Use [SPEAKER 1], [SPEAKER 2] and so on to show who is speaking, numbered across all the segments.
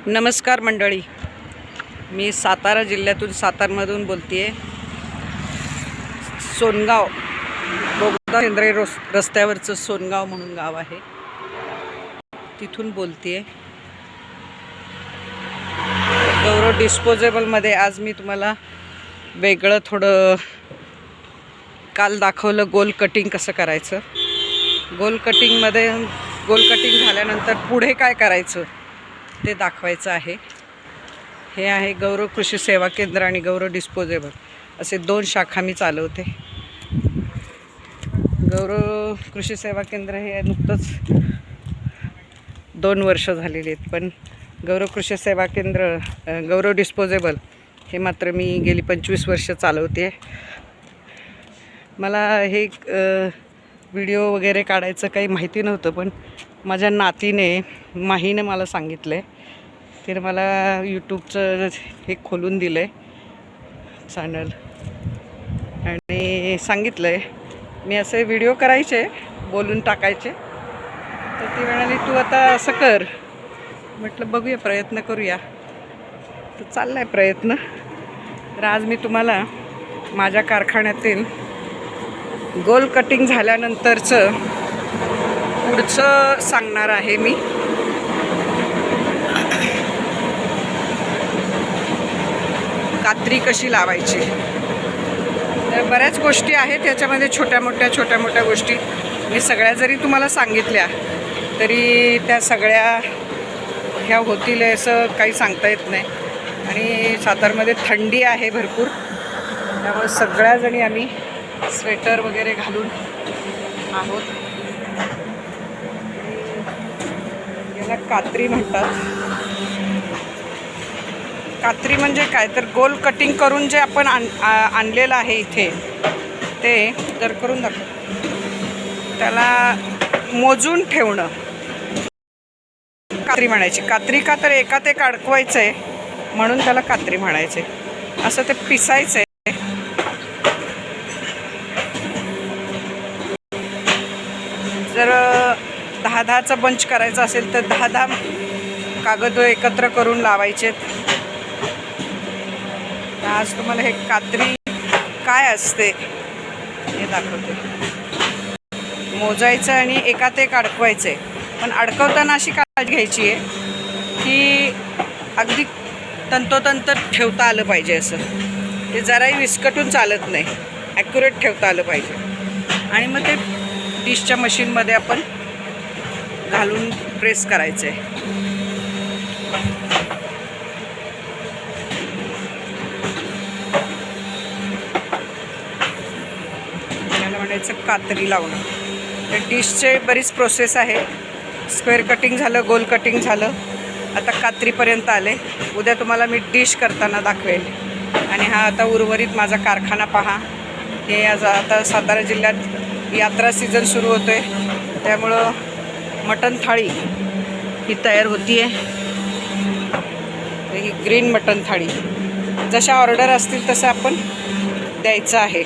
[SPEAKER 1] नमस्कार मंडळी, मी सातारा जिल्ह्यातून सातारमधून बोलते आहे. सोनगाव बोगदा केंद्रे रस्त्यावरचं सोनगाव म्हणून गाव आहे, तिथून बोलते आहे. गौरव डिस्पोजेबलमध्ये आज मी तुम्हाला वेगळं थोडं, काल दाखवलं गोल कटिंग कसं करायचं. गोल कटिंग झाल्यानंतर पुढे काय करायचं ते दाखवायचं आहे. हे आहे गौरव कृषी सेवा केंद्र आणि गौरव डिस्पोजेबल असे दोन शाखा मी चालवते. गौरव कृषी सेवा केंद्र हे नुकतंच 2 वर्ष झालेली आहेत, पण गौरव कृषी सेवा केंद्र गौरव डिस्पोजेबल हे मात्र मी गेली 25 वर्ष चालवते. मला हे व्हिडिओ वगैरे काढायचं काही माहिती नव्हतं, पण माझ्या नातीने माहीने मला सांगितलं आहे. तिने मला यूट्यूबचं हे खोलून दिलं आहे चॅनल आणि सांगितलं आहे मी असे व्हिडिओ करायचे, बोलून टाकायचे. तर ती म्हणाली तू आता असं कर. म्हटलं बघूया, प्रयत्न करूया. तर चालला आहे प्रयत्न. तर आज मी तुम्हाला माझ्या कारखान्यातील गोल कटिंग झाल्यानंतरचं पुढचं सांगणार आहे. मी कात्री कशी लावायची. तर बऱ्याच गोष्टी आहेत याच्यामध्ये, छोट्या मोठ्या गोष्टी मी सगळ्या जरी तुम्हाला सांगितल्या तरी त्या सगळ्या ह्या होतील असं काही सांगता येत नाही. आणि सातारमध्ये थंडी आहे भरपूर, त्यामुळे सगळ्याजणी आम्ही स्वेटर वगैरे घालून आहोत. याला कात्री म्हणतात. कात्री म्हणजे काय, तर गोल कटिंग करून जे आपण आणलेलं आहे इथे, ते तर करून दाखव, त्याला मोजून ठेवणं कात्री म्हणायची. कात्री का, तर एकात एक अडकवायचं आहे म्हणून त्याला कात्री म्हणायचे. असं ते पिसायचं आहे. जर 10-10चा बंच करायचा असेल तर 10 कागद एकत्र करून लावायचे. आज तुम्हाला हे कात्री काय असते हे दाखवते. मोजायचं आणि एकात एक अडकवायचं आहे, पण अडकवताना अशी काळजी घ्यायची आहे की अगदी तंतोतंत ठेवता आलं पाहिजे. असं ते जराही विस्कटून चालत नाही, ॲक्युरेट ठेवता आलं पाहिजे. आणि मग ते डिशच्या मशीनमध्ये आपण घालून प्रेस करायचं आहे. त्याला म्हणायचं कात्री लावणं. तर डिशचे बरीच प्रोसेस आहे. स्क्वेअर कटिंग झालं, गोल कटिंग झालं, आता कात्रीपर्यंत आले. उद्या तुम्हाला मी डिश करताना दाखवेल. आणि हा आता उर्वरित माझा कारखाना पहा. हे आता सातारा जिल्ह्यात यात्रा सीझन सुरू होतो आहे, त्यामुळं मटण थाळी ही तयार होती आहे. ही ग्रीन मटण थाळी, जशा ऑर्डर असतील तसं आपण द्यायचं आहे.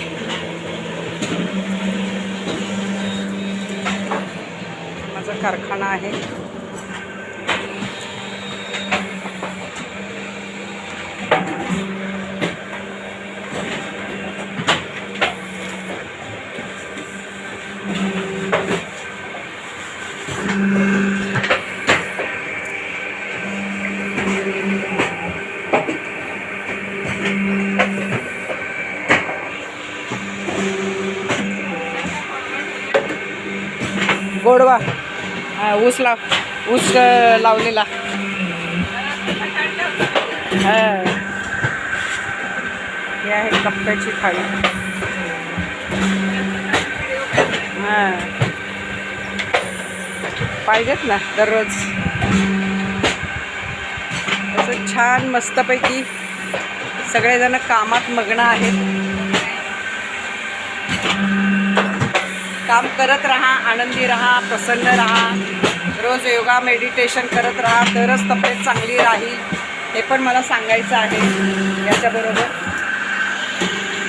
[SPEAKER 1] माझा कारखाना आहे. गोडवा ऊस लावलेला. हे आहे कप्प्याची थाळी. पाहिजेत ना दररोज असं छान मस्तपैकी. सगळेजण कामात मग्न आहेत. काम करत राहा, आनंदी राहा, प्रसन्न राहा. रोज योगा मेडिटेशन करत राहा, तरच तब्येत चांगली राहील. हे पण मला सांगायचं आहे. याच्याबरोबर